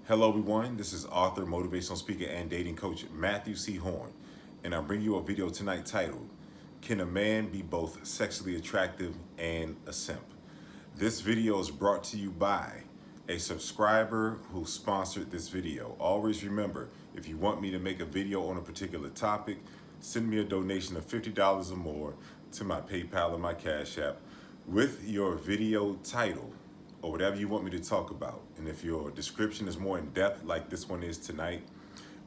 Hello, everyone. This is author, motivational speaker, and dating coach Matthew C. Horn, and I'm bringing you a video tonight titled, Can a Man Be Both Sexually Attractive and a Simp? This video is brought to you by a subscriber who sponsored this video. Always remember, if you want me to make a video on a particular topic, send me a donation of $50 or more to my PayPal or my Cash App with your video title or whatever you want me to talk about. And if your description is more in depth like this one is tonight,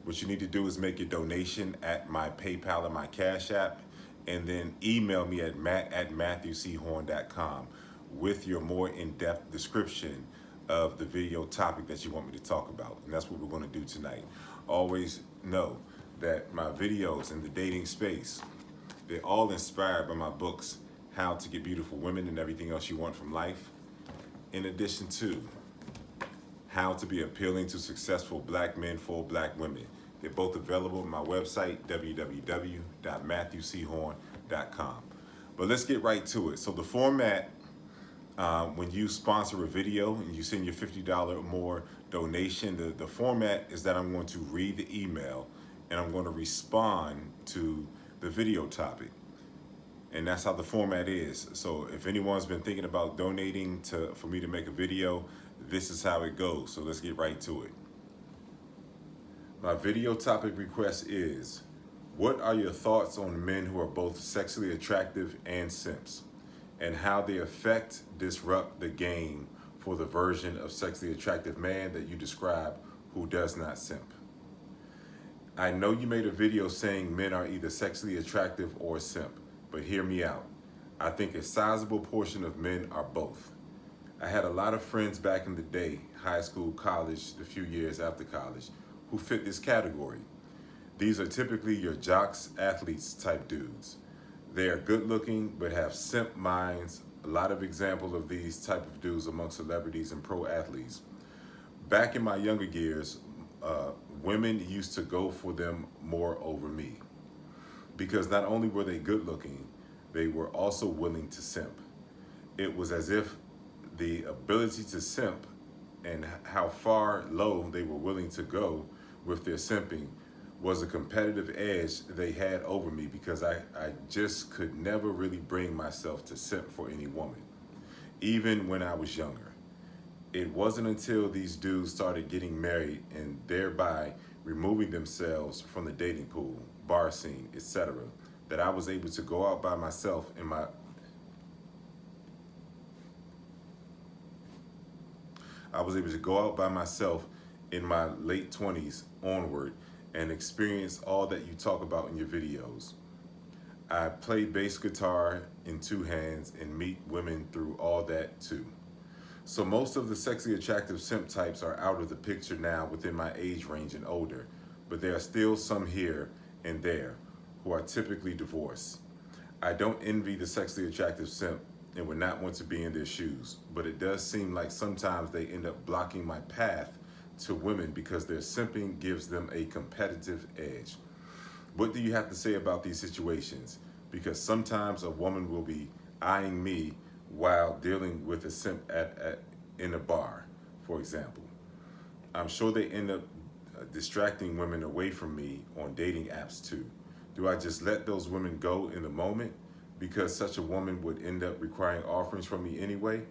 what you need to do is make a donation at my PayPal or my Cash App, and then email me at matt@matthewchorne.com with your more in-depth description of the video topic that you want me to talk about. And that's what we're going to do tonight. Always know that my videos in the dating space, they're all inspired by my books, How to Get Beautiful Women and Everything Else You Want from Life, in addition to How to Be Appealing to Successful Black Men for Black Women. They're both available on my website, www.matthewchorne.com. But let's get right to it. So the format, when you sponsor a video and you send your $50 or more donation, the format is that I'm going to read the email and I'm going to respond to the video topic. And that's how the format is. So if anyone's been thinking about donating for me to make a video, this is how it goes. So let's get right to it. My video topic request is, what are your thoughts on men who are both sexually attractive and simps, and how they affect, disrupt the game for the version of sexually attractive man that you describe who does not simp? I know you made a video saying men are either sexually attractive or simp, but hear me out. I think a sizable portion of men are both. I had a lot of friends back in the day, high school, college, a few years after college, who fit this category. These are typically your jocks, athletes type dudes. They are good looking, but have simp minds. A lot of examples of these type of dudes among celebrities and pro athletes. Back in my younger years, women used to go for them more over me, because not only were they good looking, they were also willing to simp. It was as if the ability to simp and how far low they were willing to go with their simping was a competitive edge they had over me, because I just could never really bring myself to simp for any woman, even when I was younger. It wasn't until these dudes started getting married and thereby removing themselves from the dating pool, bar scene, etc., that I was able to go out by myself in my late 20s onward and experience all that you talk about in your videos. I play bass guitar in two hands and meet women through all that too. So most of the sexually attractive simp types are out of the picture now within my age range and older, but there are still some here and there who are typically divorced. I don't envy the sexually attractive simp and would not want to be in their shoes, but it does seem like sometimes they end up blocking my path to women because their simping gives them a competitive edge. What do you have to say about these situations? Because sometimes a woman will be eyeing me while dealing with a simp in a bar, for example. I'm sure they end up distracting women away from me on dating apps too. Do I just let those women go in the moment because such a woman would end up requiring offerings from me anyway?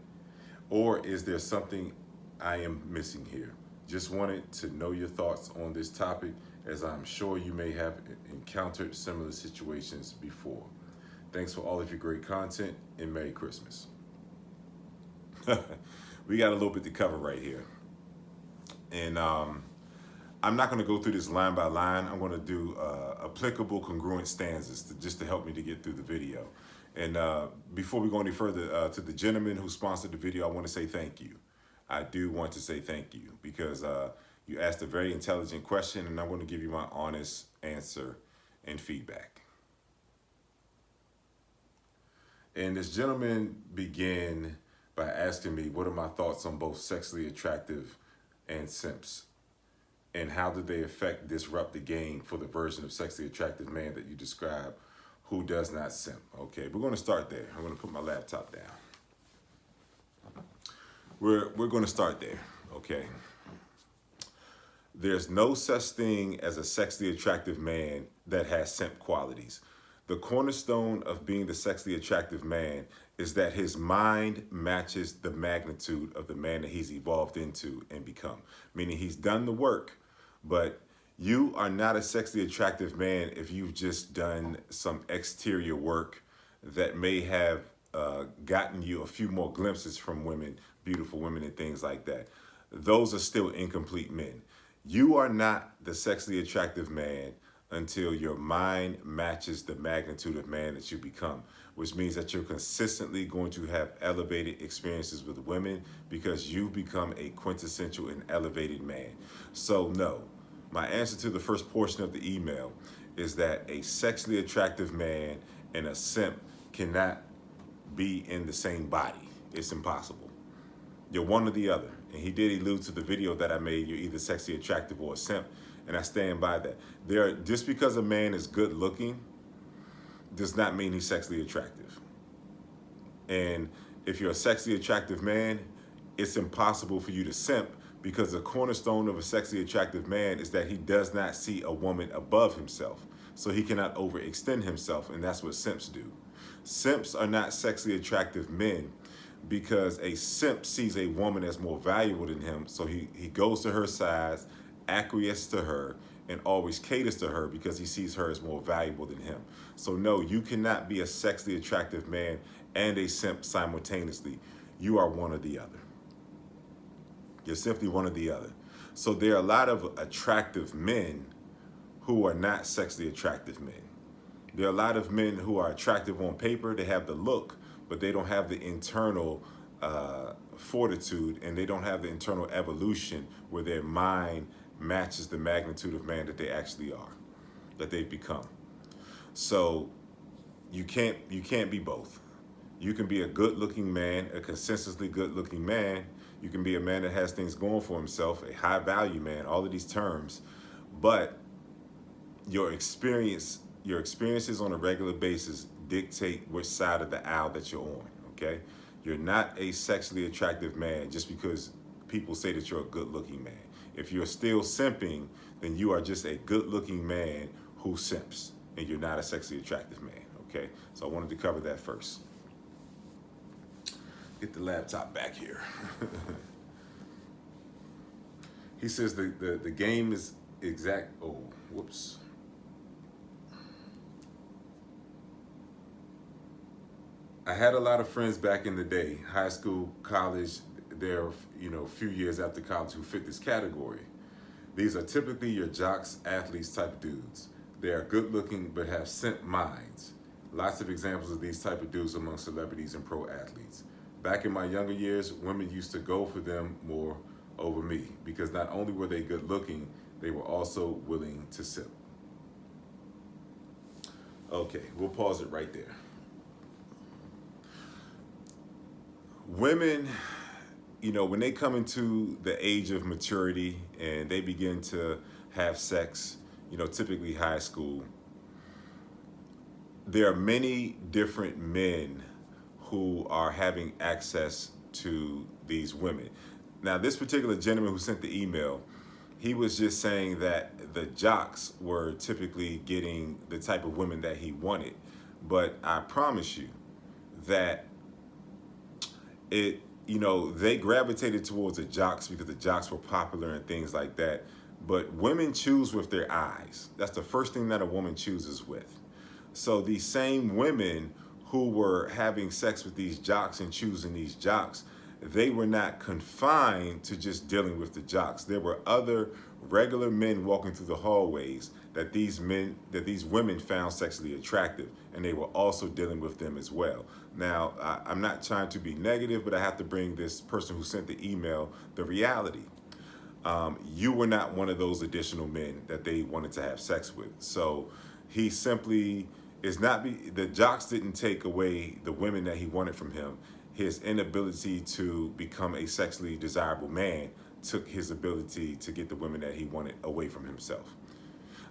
Or is there something I am missing here? Just wanted to know your thoughts on this topic, as I'm sure you may have encountered similar situations before. Thanks for all of your great content, and Merry Christmas. We got a little bit to cover right here. And I'm not going to go through this line by line. I'm going to do applicable congruent stanzas just to help me to get through the video. And before we go any further, to the gentleman who sponsored the video, I want to say thank you. I do want to say thank you, because you asked a very intelligent question, and I want to give you my honest answer and feedback. And this gentleman began by asking me, what are my thoughts on both sexually attractive and simps? And how do they affect, disrupt the game for the version of sexually attractive man that you describe who does not simp? Okay, we're going to start there. I'm going to put my laptop down. We're going to start there, okay? There's no such thing as a sexually attractive man that has simp qualities. The cornerstone of being the sexually attractive man is that his mind matches the magnitude of the man that he's evolved into and become. Meaning he's done the work, but you are not a sexually attractive man if you've just done some exterior work that may have gotten you a few more glimpses from women, beautiful women and things like that. Those are still incomplete men. You are not the sexually attractive man until your mind matches the magnitude of man that you become, which means that you're consistently going to have elevated experiences with women because you've become a quintessential and elevated man. So no, my answer to the first portion of the email is that a sexually attractive man and a simp cannot be in the same body. It's impossible. You're one or the other. And he did allude to the video that I made, you're either sexually attractive or a simp. And I stand by that. Just because a man is good looking does not mean he's sexually attractive. And if you're a sexually attractive man, it's impossible for you to simp because the cornerstone of a sexually attractive man is that he does not see a woman above himself. So he cannot overextend himself, and that's what simps do. Simps are not sexually attractive men because a simp sees a woman as more valuable than him, so he goes to her size, acquiesces to her, and always caters to her because he sees her as more valuable than him. So no, you cannot be a sexually attractive man and a simp simultaneously. You are one or the other. You're simply one or the other. So there are a lot of attractive men who are not sexually attractive men. There are a lot of men who are attractive on paper. They have the look, but they don't have the internal fortitude, and they don't have the internal evolution where their mind matches the magnitude of man that they actually are, that they've become. So you can't be both. You can be a good-looking man, a consistently good-looking man. You can be a man that has things going for himself, a high-value man, all of these terms, but your experiences on a regular basis dictate which side of the aisle that you're on, okay? You're not a sexually attractive man just because people say that you're a good-looking man. If you're still simping, then you are just a good-looking man who simps, and you're not a sexually attractive man, okay? So I wanted to cover that first. Get the laptop back here. He says the game is exact, oh, whoops. I had a lot of friends back in the day, high school, college, they're, a few years after college who fit this category. These are typically your jocks, athletes type dudes. They are good looking but have simp minds. Lots of examples of these type of dudes among celebrities and pro athletes. Back in my younger years, women used to go for them more over me because not only were they good looking, they were also willing to simp. Okay, we'll pause it right there. Women, when they come into the age of maturity and they begin to have sex, typically high school, there are many different men who are having access to these women. Now, this particular gentleman who sent the email, he was just saying that the jocks were typically getting the type of women that he wanted. But I promise you that they gravitated towards the jocks because the jocks were popular and things like that. But women choose with their eyes. That's the first thing that a woman chooses with. So these same women who were having sex with these jocks and choosing these jocks, they were not confined to just dealing with the jocks. There were other regular men walking through the hallways that these women found sexually attractive, and they were also dealing with them as well. Now, I'm not trying to be negative, but I have to bring this person who sent the email the reality. You were not one of those additional men that they wanted to have sex with. So he simply the jocks didn't take away the women that he wanted from him. His inability to become a sexually desirable man took his ability to get the women that he wanted away from himself.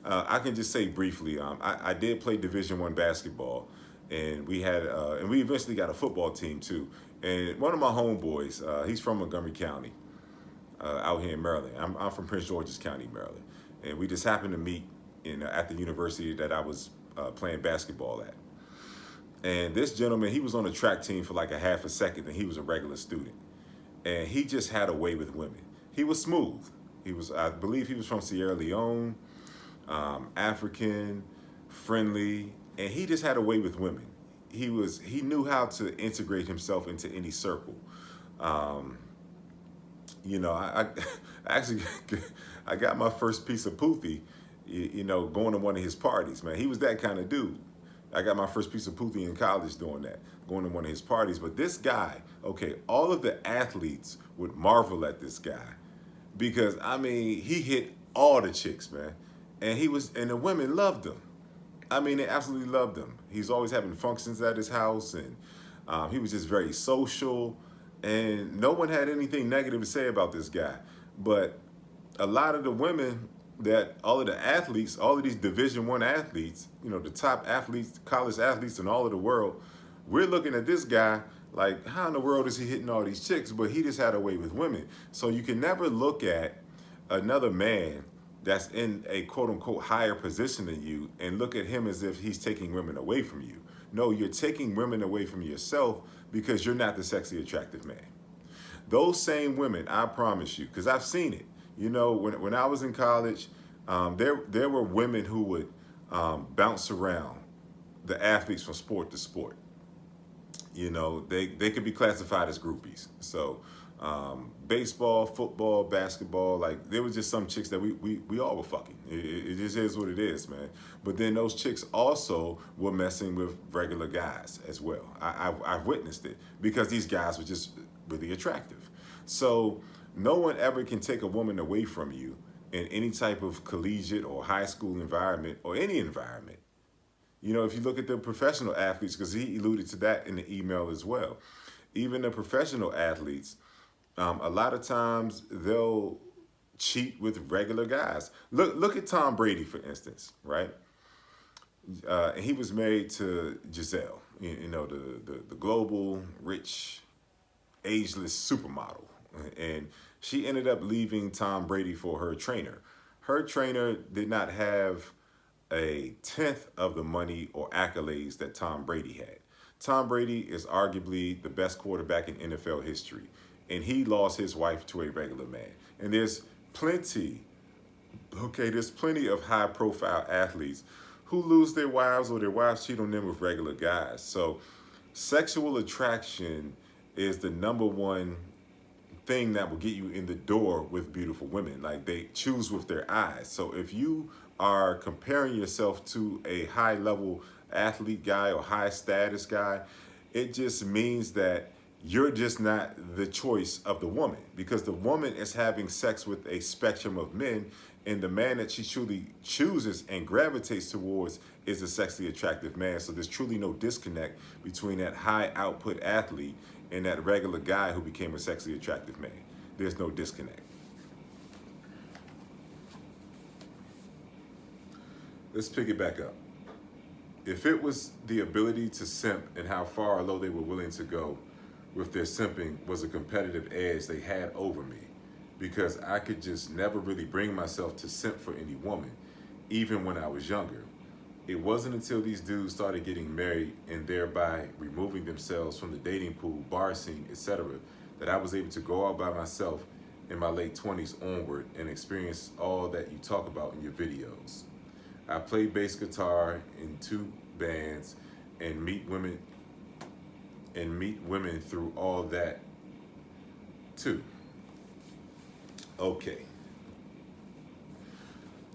I can just say briefly, I did play Division I basketball, and we eventually got a football team too. And one of my homeboys, he's from Montgomery County. out here in Maryland. I'm from Prince George's County, Maryland, and we just happened to meet at the university that I was playing basketball at. And this gentleman, he was on the track team for like a half a second, and he was a regular student, and he just had a way with women. He was smooth. I believe, he was from Sierra Leone, African, friendly, and he just had a way with women. He knew how to integrate himself into any circle. Um, I actually I got my first piece of poofy, going to one of his parties. Man, he was that kind of dude. I got my first piece of poofy in college doing that, going to one of his parties. But this guy, okay, all of the athletes would marvel at this guy because he hit all the chicks, man, and the women loved him. They absolutely loved him. He's always having functions at his house, and he was just very social, and no one had anything negative to say about this guy. But a lot of the women, all of the athletes, all of these Division I athletes, the top athletes, college athletes in all of the world, we're looking at this guy like, how in the world is he hitting all these chicks? But he just had a way with women. So you can never look at another man that's in a quote unquote higher position than you and look at him as if he's taking women away from you. No, you're taking women away from yourself because you're not the sexy attractive man. Those same women, I promise you, because I've seen it. When I was in college, there were women who would bounce around the athletes from sport to sport. They could be classified as groupies. So baseball, football, basketball, like there was just some chicks that we all were fucking. It just is what it is, man. But then those chicks also were messing with regular guys as well. I've witnessed it because these guys were just really attractive. So no one ever can take a woman away from you in any type of collegiate or high school environment or any environment. If you look at the professional athletes, because he alluded to that in the email as well, even the professional athletes, a lot of times they'll cheat with regular guys. Look at Tom Brady, for instance, right? And he was married to Giselle, the global, rich, ageless supermodel. And she ended up leaving Tom Brady for her trainer. Her trainer did not have a tenth of the money or accolades that Tom Brady had. Tom Brady is arguably the best quarterback in NFL history, and he lost his wife to a regular man. And there's plenty of high-profile athletes who lose their wives or their wives cheat on them with regular guys. So sexual attraction is the number one thing that will get you in the door with beautiful women. Like, they choose with their eyes. So if you are comparing yourself to a high level athlete guy or high status guy, it just means that you're just not the choice of the woman, because the woman is having sex with a spectrum of men, and the man that she truly chooses and gravitates towards is a sexually attractive man. So there's truly no disconnect between that high output athlete and that regular guy who became a sexually attractive man. There's no disconnect. Let's pick it back up. If it was the ability to simp and how far or low they were willing to go with their simping was a competitive edge they had over me, because I could just never really bring myself to simp for any woman, even when I was younger. It wasn't until these dudes started getting married and thereby removing themselves from the dating pool, bar scene, etc., that I was able to go out by myself in my late 20s onward and experience all that you talk about in your videos. I played bass guitar in 2 bands and meet women through all that too. Okay.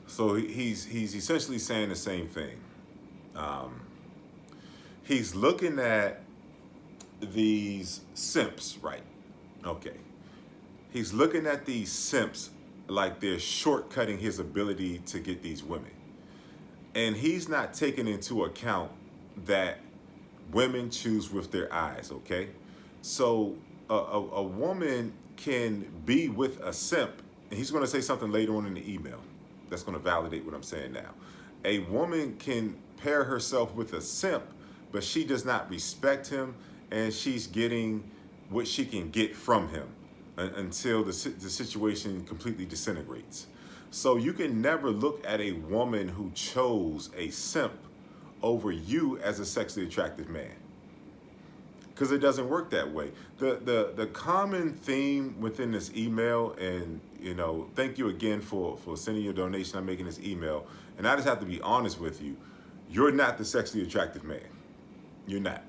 So he's essentially saying the same thing. He's looking at these simps, right? Okay. He's looking at these simps like they're shortcutting his ability to get these women. And he's not taking into account that women choose with their eyes, okay? So a woman can be with a simp, and he's going to say something later on in the email that's going to validate what I'm saying now. A woman can pair herself with a simp, but she does not respect him, and she's getting what she can get from him. until the situation completely disintegrates. So you can never look at a woman who chose a simp over you as a sexually attractive man, because it doesn't work that way. The common theme within this email, and thank you again for sending your donation. I'm making this email, and I just have to be honest with you. You're not the sexually attractive man. You're not.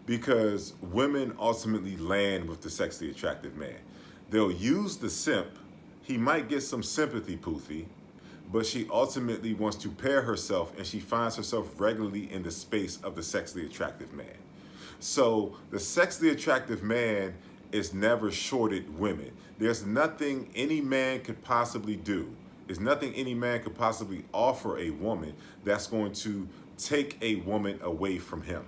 Because women ultimately land with the sexually attractive man. They'll use the simp. He might get some sympathy, Poothie, but she ultimately wants to pair herself, and she finds herself regularly in the space of the sexually attractive man. So the sexually attractive man is never shorted women. There's nothing any man could possibly do. There's nothing any man could possibly offer a woman that's going to take a woman away from him.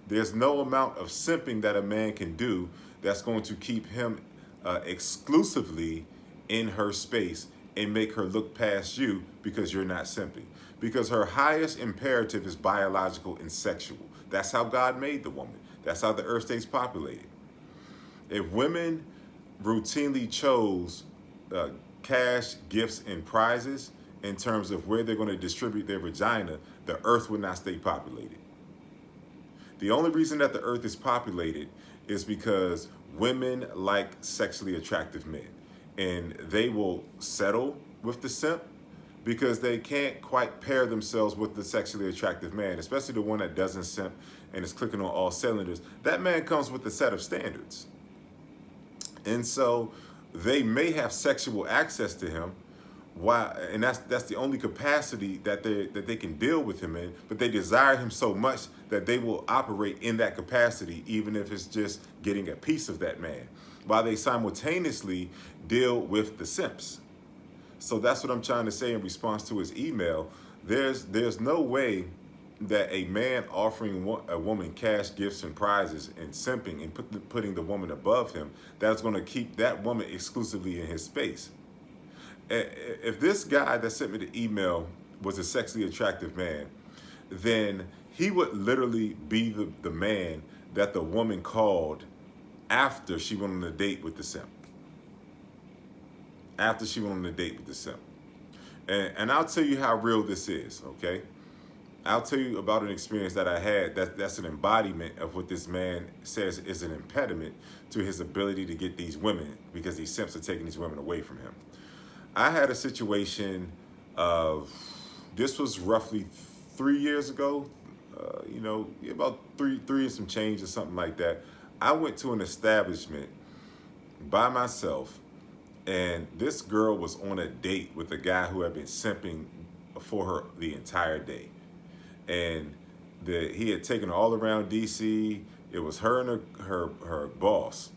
There's no amount of simping that a man can do that's going to keep him exclusively in her space and make her look past you because you're not simping. Because her highest imperative is biological and sexual. That's how God made the woman. That's how the earth stays populated. If women routinely chose cash, gifts, and prizes in terms of where they're going to distribute their vagina, the earth would not stay populated. The only reason that the earth is populated is because women like sexually attractive men, and they will settle with the simp because they can't quite pair themselves with the sexually attractive man, especially the one that doesn't simp and is clicking on all cylinders. That man comes with a set of standards. And so they may have sexual access to him, and that's the only capacity that they can deal with him in, but they desire him so much that they will operate in that capacity, even if it's just getting a piece of that man, while they simultaneously deal with the simps. So that's what I'm trying to say in response to his email. There's no way that a man offering a woman cash, gifts, and prizes and simping and putting the woman above him, that's going to keep that woman exclusively in his space. If this guy that sent me the email was a sexually attractive man, then he would literally be the man that the woman called after she went on a date with the simp. After she went on a date with the simp. And I'll tell you how real this is, okay? I'll tell you about an experience that I had that's an embodiment of what this man says is an impediment to his ability to get these women, because these simps are taking these women away from him. I had a situation of, this was roughly 3 years ago, about three and some change or something like that. I went to an establishment by myself, and this girl was on a date with a guy who had been simping for her the entire day. And he had taken her all around DC. It was her and her boss.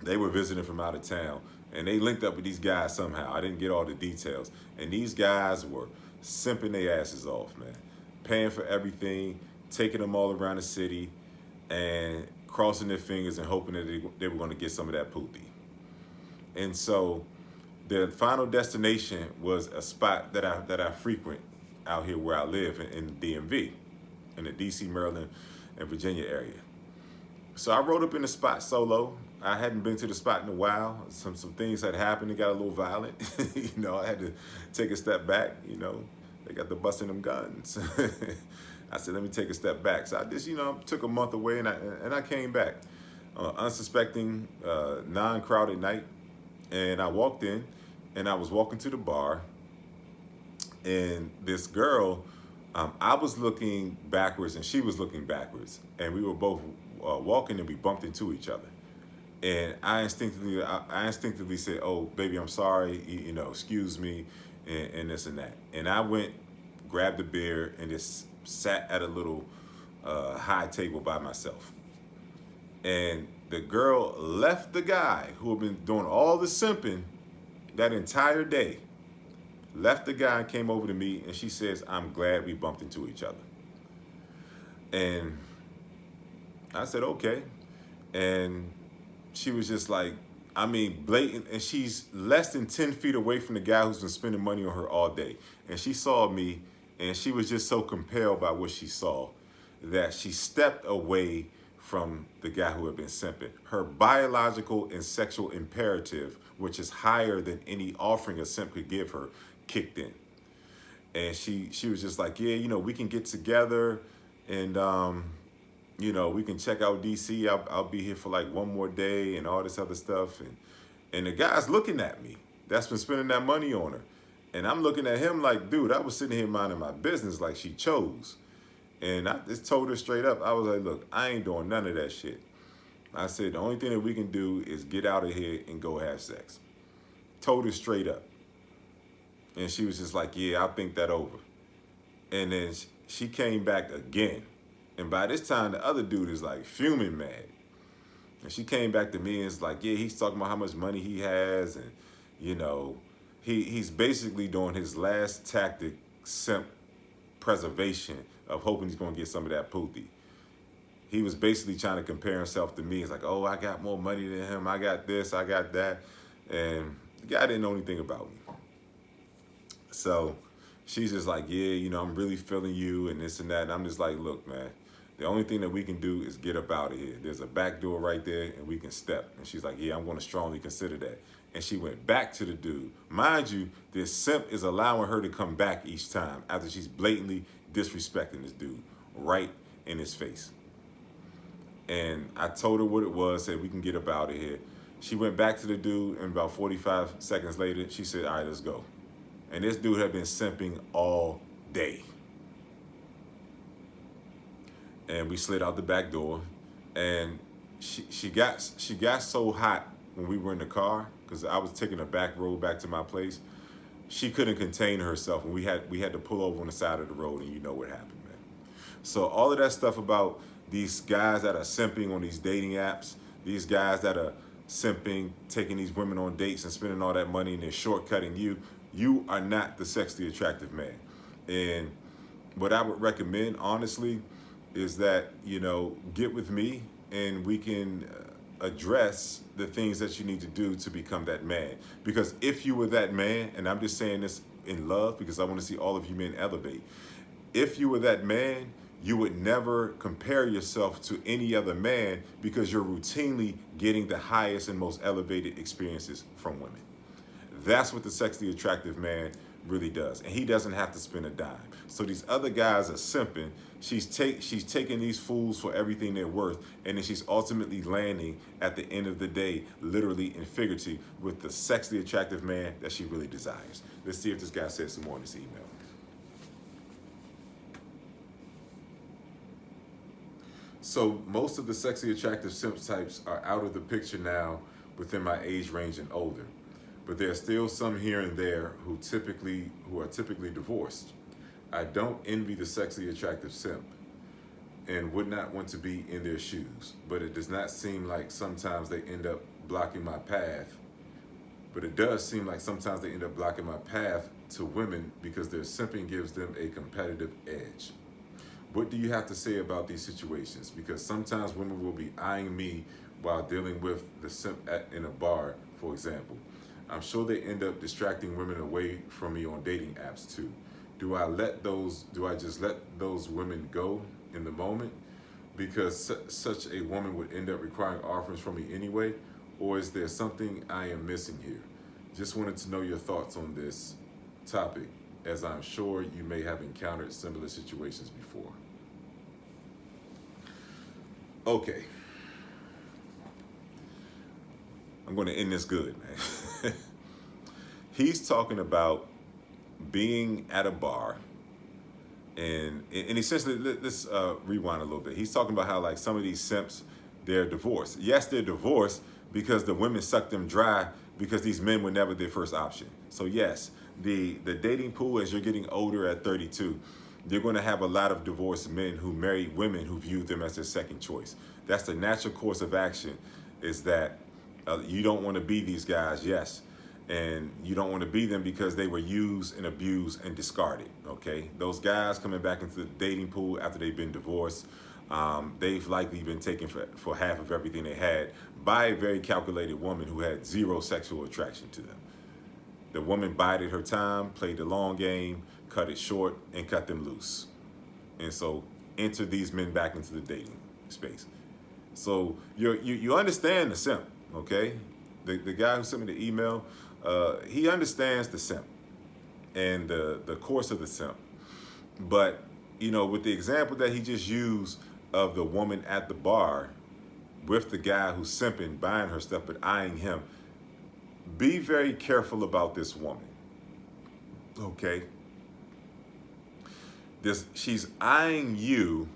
They were visiting from out of town, and they linked up with these guys somehow. I didn't get all the details. And these guys were simping their asses off, man. Paying for everything, taking them all around the city, and crossing their fingers and hoping that they were going to get some of that pootie. And so the final destination was a spot that I frequent out here where I live in the DMV, in the DC, Maryland, and Virginia area. So I rode up in the spot solo. I hadn't been to the spot in a while. Some things had happened. It got a little violent. I had to take a step back. They got the busting them guns. I said, let me take a step back. So I just, took a month away, and I came back. Unsuspecting, non-crowded night. And I walked in, and I was walking to the bar, and this girl, I was looking backwards, and she was looking backwards, and we were both walking, and we bumped into each other. And I instinctively said, "Oh, baby, I'm sorry. Excuse me," and this and that. And I went, grabbed a beer, and just sat at a little high table by myself. And the girl left the guy who had been doing all the simping that entire day, left the guy and came over to me, and she says, "I'm glad we bumped into each other." And I said, "Okay." And she was just like, blatant, and she's less than 10 feet away from the guy who's been spending money on her all day. And she saw me, and she was just so compelled by what she saw that she stepped away from the guy who had been simping. Her biological and sexual imperative, which is higher than any offering a simp could give her, kicked in. And she was just like, yeah, we can get together and we can check out DC. I'll be here for like one more day and all this other stuff. And the guy's looking at me. That's been spending that money on her. And I'm looking at him like, dude, I was sitting here minding my business like she chose. And I just told her straight up, I was like, look, I ain't doing none of that shit. I said, the only thing that we can do is get out of here and go have sex. Told her straight up. And she was just like, yeah, I'll think that over. And then she came back again. And by this time, the other dude is like fuming mad. And she came back to me and is like, yeah, he's talking about how much money he has. And, he's basically doing his last tactic, simp preservation, of hoping he's going to get some of that pooty. He was basically trying to compare himself to me. He's like, oh, I got more money than him. I got this, I got that. And the guy didn't know anything about me. So she's just like, yeah, I'm really feeling you and this and that. And I'm just like, look, man, the only thing that we can do is get up out of here. There's a back door right there and we can step. And she's like, yeah, I'm going to strongly consider that. And she went back to the dude. Mind you, this simp is allowing her to come back each time after she's blatantly disrespecting this dude right in his face. And I told her what it was, said we can get up out of here. She went back to the dude, and about 45 seconds later, she said, all right, let's go. And this dude had been simping all day. And we slid out the back door, and she got so hot when we were in the car, because I was taking a back road back to my place. She couldn't contain herself, and we had to pull over on the side of the road, and you know what happened, man. So all of that stuff about these guys that are simping on these dating apps, these guys that are simping, taking these women on dates and spending all that money and they're shortcutting you are not the sexually attractive man. And what I would recommend, honestly, is that, get with me and we can address the things that you need to do to become that man. Because if you were that man, and I'm just saying this in love because I want to see all of you men elevate. If you were that man, you would never compare yourself to any other man because you're routinely getting the highest and most elevated experiences from women. That's what the sexually attractive man really does. And he doesn't have to spend a dime. So these other guys are simping. She's taking these fools for everything they're worth, and then she's ultimately landing at the end of the day, literally and figuratively, with the sexually attractive man that she really desires. Let's see if this guy says some more in this email. So most of the sexually attractive simp types are out of the picture now within my age range and older. But there are still some here and there who are typically divorced. I don't envy the sexually attractive simp and would not want to be in their shoes, but it does not seem like sometimes they end up blocking my path. But it does seem like sometimes they end up blocking my path to women because their simping gives them a competitive edge. What do you have to say about these situations? Because sometimes women will be eyeing me while dealing with the simp in a bar, for example. I'm sure they end up distracting women away from me on dating apps too. Do I just let those women go in the moment because such a woman would end up requiring offerings from me anyway? Or is there something I am missing here? Just wanted to know your thoughts on this topic, as I'm sure you may have encountered similar situations before. Okay. I'm going to end this good, man. He's talking about being at a bar, and essentially, let's rewind a little bit. He's talking about how like some of these simps, they're divorced. Yes, they're divorced because the women suck them dry because these men were never their first option. So yes, the dating pool as you're getting older at 32, you're going to have a lot of divorced men who marry women who view them as their second choice. That's the natural course of action, is that you don't want to be these guys, yes. And you don't want to be them because they were used and abused and discarded, okay? Those guys coming back into the dating pool after they've been divorced, they've likely been taken for half of everything they had by a very calculated woman who had zero sexual attraction to them. The woman bided her time, played the long game, cut it short, and cut them loose. And so enter these men back into the dating space. So you understand the simp, okay? The guy who sent me the email, he understands the simp and the course of the simp. But with the example that he just used of the woman at the bar with the guy who's simping, buying her stuff, but eyeing him, be very careful about this woman, okay? She's eyeing you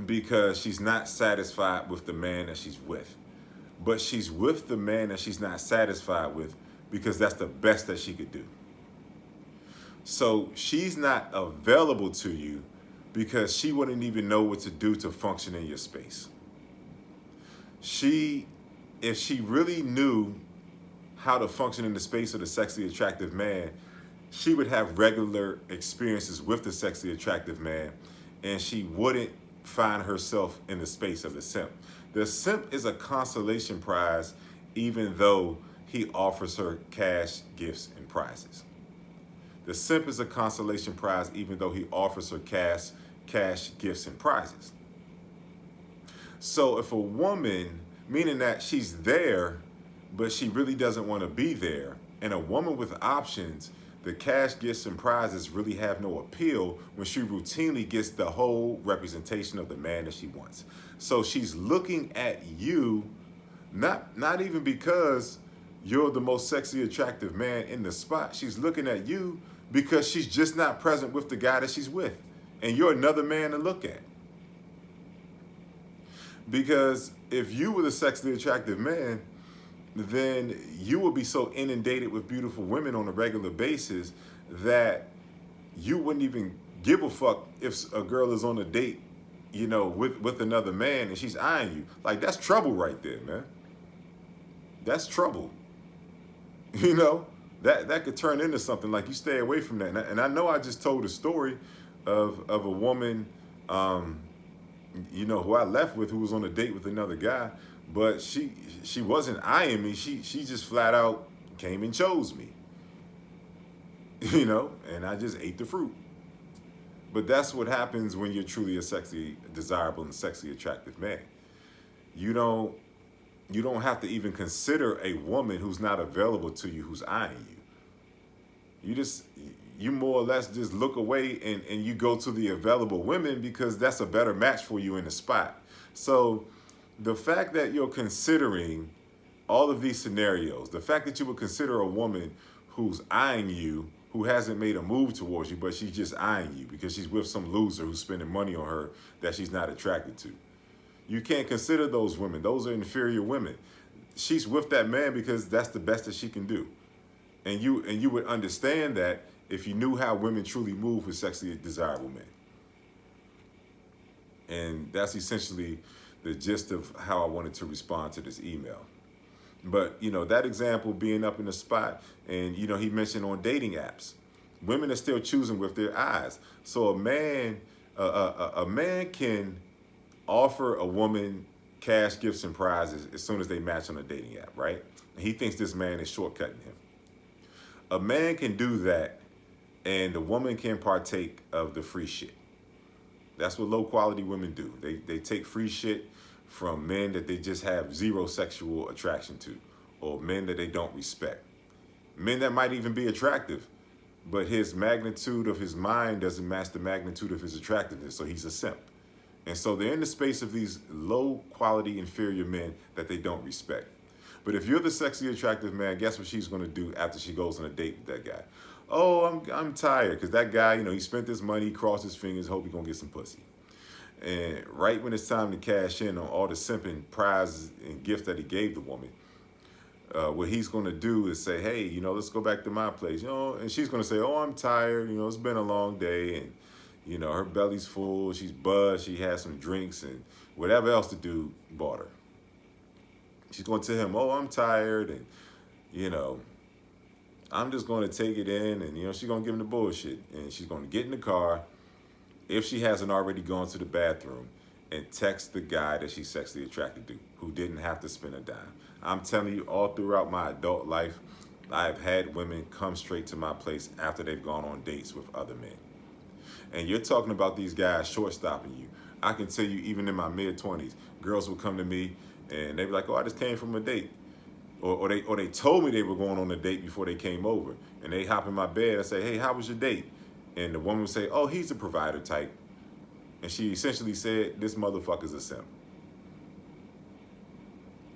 because she's not satisfied with the man that she's with. But she's with the man that she's not satisfied with because that's the best that she could do. So she's not available to you because she wouldn't even know what to do to function in your space. If she really knew how to function in the space of the sexually attractive man, she would have regular experiences with the sexually attractive man, and she wouldn't find herself in the space of the simp. The simp is a consolation prize, even though he offers her cash, gifts, and prizes. The simp is a consolation prize, even though he offers her cash, gifts, and prizes. So if a woman, meaning that she's there, but she really doesn't want to be there, and a woman with options, the cash, gifts, and prizes really have no appeal when she routinely gets the whole representation of the man that she wants. So she's looking at you, not even because you're the most sexy, attractive man in the spot. She's looking at you because she's just not present with the guy that she's with. And you're another man to look at. Because if you were the sexually attractive man, then you would be so inundated with beautiful women on a regular basis that you wouldn't even give a fuck if a girl is on a date, with another man and she's eyeing you. Like, that's trouble right there, man. That's trouble. That could turn into something. Like, you stay away from that. And I know I just told a story of a woman, who I left with, who was on a date with another guy. But she wasn't eyeing me. She just flat out came and chose me. And I just ate the fruit. But that's what happens when you're truly a sexy, desirable, and sexy attractive man. You don't have to even consider a woman who's not available to you, who's eyeing you. You more or less just look away and you go to the available women because that's a better match for you in the spot. So the fact that you're considering all of these scenarios, the fact that you would consider a woman who's eyeing you, who hasn't made a move towards you, but she's just eyeing you because she's with some loser who's spending money on her that she's not attracted to. You can't consider those women. Those are inferior women. She's with that man because that's the best that she can do. And you would understand that if you knew how women truly move with sexually desirable men. And that's essentially the gist of how I wanted to respond to this email. But, that example being up in the spot, and, he mentioned on dating apps, women are still choosing with their eyes. So a man can offer a woman cash, gifts, and prizes as soon as they match on a dating app, right? And he thinks this man is shortcutting him. A man can do that, and the woman can partake of the free shit. That's what low-quality women do. They take free shit from men that they just have zero sexual attraction to, or men that they don't respect. Men that might even be attractive, but his magnitude of his mind doesn't match the magnitude of his attractiveness, so he's a simp. And so they're in the space of these low-quality, inferior men that they don't respect. But if you're the sexy, attractive man, guess what she's going to do after she goes on a date with that guy? Oh, I'm tired, because that guy, he spent his money, crossed his fingers, hope he's going to get some pussy. And right when it's time to cash in on all the simping prizes and gifts that he gave the woman, what he's going to do is say, hey, let's go back to my place. And she's going to say, oh, I'm tired. It's been a long day. And, her belly's full. She's buzzed. She had some drinks and whatever else to do bought her. She's going to tell him, oh, I'm tired. And, I'm just going to take it in. And, she's going to give him the bullshit. And she's going to get in the car, if she hasn't already gone to the bathroom, and text the guy that she's sexually attracted to, who didn't have to spend a dime. I'm telling you, all throughout my adult life, I've had women come straight to my place after they've gone on dates with other men. And you're talking about these guys short-stopping you. I can tell you, even in my mid-20s, girls would come to me and they'd be like, "Oh, I just came from a date," or they told me they were going on a date before they came over, and they hop in my bed and say, "Hey, how was your date?" And the woman would say, "Oh, he's a provider type," and she essentially said, "This motherfucker's a simp.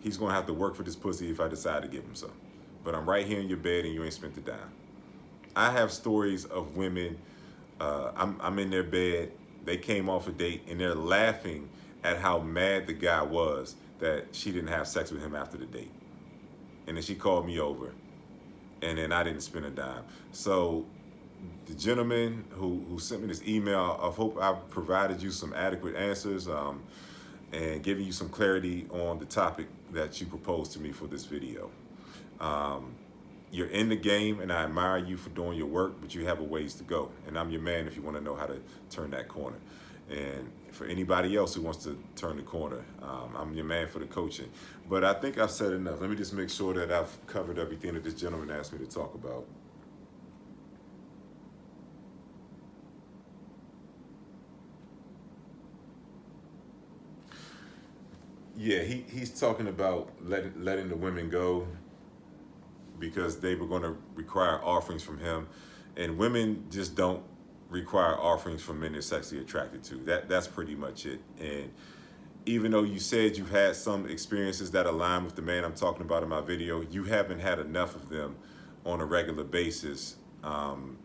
He's gonna have to work for this pussy if I decide to give him some. But I'm right here in your bed and you ain't spent a dime." I have stories of women. I'm in their bed. They came off a date and they're laughing at how mad the guy was that she didn't have sex with him after the date. And then she called me over, and then I didn't spend a dime. So the gentleman who sent me this email, I hope I've provided you some adequate answers and giving you some clarity on the topic that you proposed to me for this video. You're in the game, and I admire you for doing your work, but you have a ways to go. And I'm your man if you want to know how to turn that corner. And for anybody else who wants to turn the corner, I'm your man for the coaching. But I think I've said enough. Let me just make sure that I've covered everything that this gentleman asked me to talk about. Yeah, he's talking about letting the women go because they were going to require offerings from him, and women just don't require offerings from men they're sexually attracted to. That's pretty much it. And even though you said you've had some experiences that align with the man I'm talking about in my video, you haven't had enough of them on a regular basis.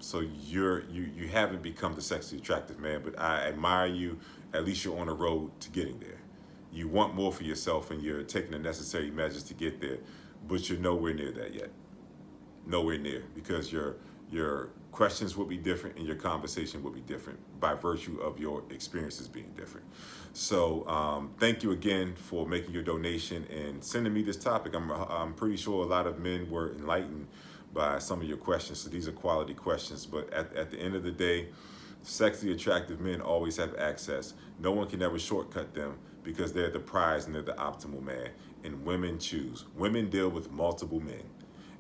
So you haven't become the sexually attractive man, but I admire you. At least you're on the road to getting there. You want more for yourself, and you're taking the necessary measures to get there, but you're nowhere near that yet. Nowhere near, because your questions will be different and your conversation will be different by virtue of your experiences being different. So thank you again for making your donation and sending me this topic. I'm pretty sure a lot of men were enlightened by some of your questions. So these are quality questions, but at the end of the day, sexually attractive men always have access. No one can ever shortcut them because they're the prize and they're the optimal man. And women choose. Women deal with multiple men.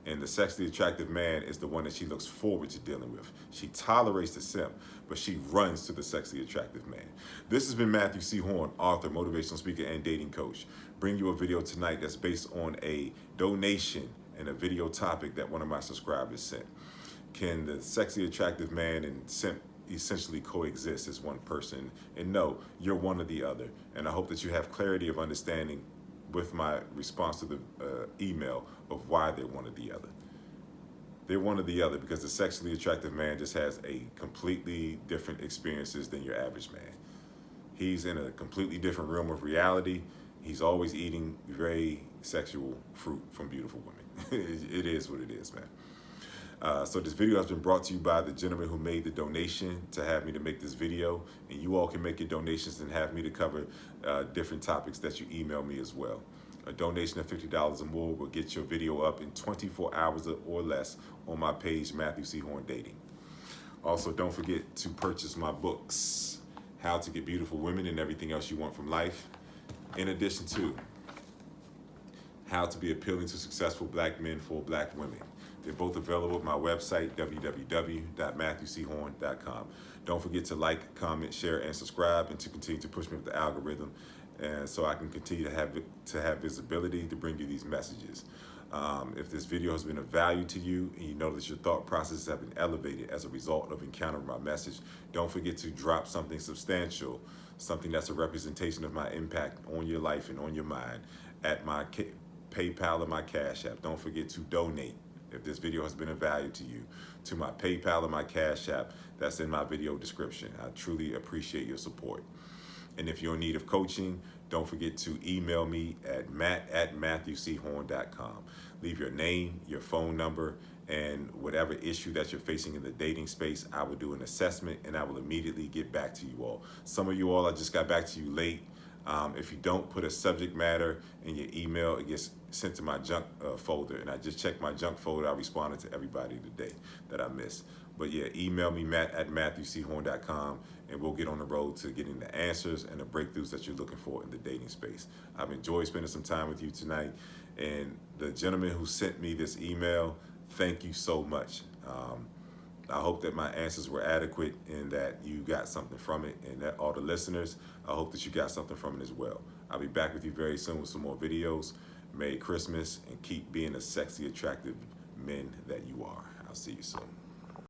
And the sexually attractive man is the one that she looks forward to dealing with. She tolerates the simp, but she runs to the sexually attractive man. This has been Matthew C. Horne, author, motivational speaker, and dating coach. Bring you a video tonight that's based on a donation and a video topic that one of my subscribers sent. Can the sexually attractive man and simp essentially coexist as one person? And no, you're one or the other. And I hope that you have clarity of understanding with my response to the email of why they're one or the other. They're one or the other because the sexually attractive man just has a completely different experiences than your average man. He's in a completely different realm of reality. He's always eating very sexual fruit from beautiful women. It is what it is, man. So this video has been brought to you by the gentleman who made the donation to have me to make this video, and you all can make your donations and have me to cover different topics that you email me as well. A donation of $50 or more will get your video up in 24 hours or less on my page, Matthew C. Horne Dating. Also, don't forget to purchase my books, How to Get Beautiful Women and Everything Else You Want from Life, in addition to How to Be Appealing to Successful Black Men for Black Women. They're both available at my website, www.matthewchorne.com. Don't forget to like, comment, share, and subscribe, and to continue to push me with the algorithm, and so I can continue to have visibility to bring you these messages. If this video has been of value to you and you know that your thought processes have been elevated as a result of encountering my message, don't forget to drop something substantial, something that's a representation of my impact on your life and on your mind at my PayPal and my Cash App. Don't forget to donate if this video has been of value to you to my PayPal and my Cash App that's in my video description. I truly appreciate your support. And if you're in need of coaching, don't forget to email me at matt@matthewchorne.com. Leave your name, your phone number, and whatever issue that you're facing in the dating space. I will do an assessment and I will immediately get back to you all. Some of you all, I just got back to you late. If you don't put a subject matter in your email, it gets sent to my junk folder, and I just checked my junk folder. I responded to everybody today that I missed. But yeah, email me, matt@matthewchorne.com, and we'll get on the road to getting the answers and the breakthroughs that you're looking for in the dating space. I've enjoyed spending some time with you tonight, and the gentleman who sent me this email, thank you so much. I hope that my answers were adequate and that you got something from it, and that all the listeners, I hope that you got something from it as well. I'll be back with you very soon with some more videos. Merry Christmas, and keep being the sexy, attractive men that you are. I'll see you soon.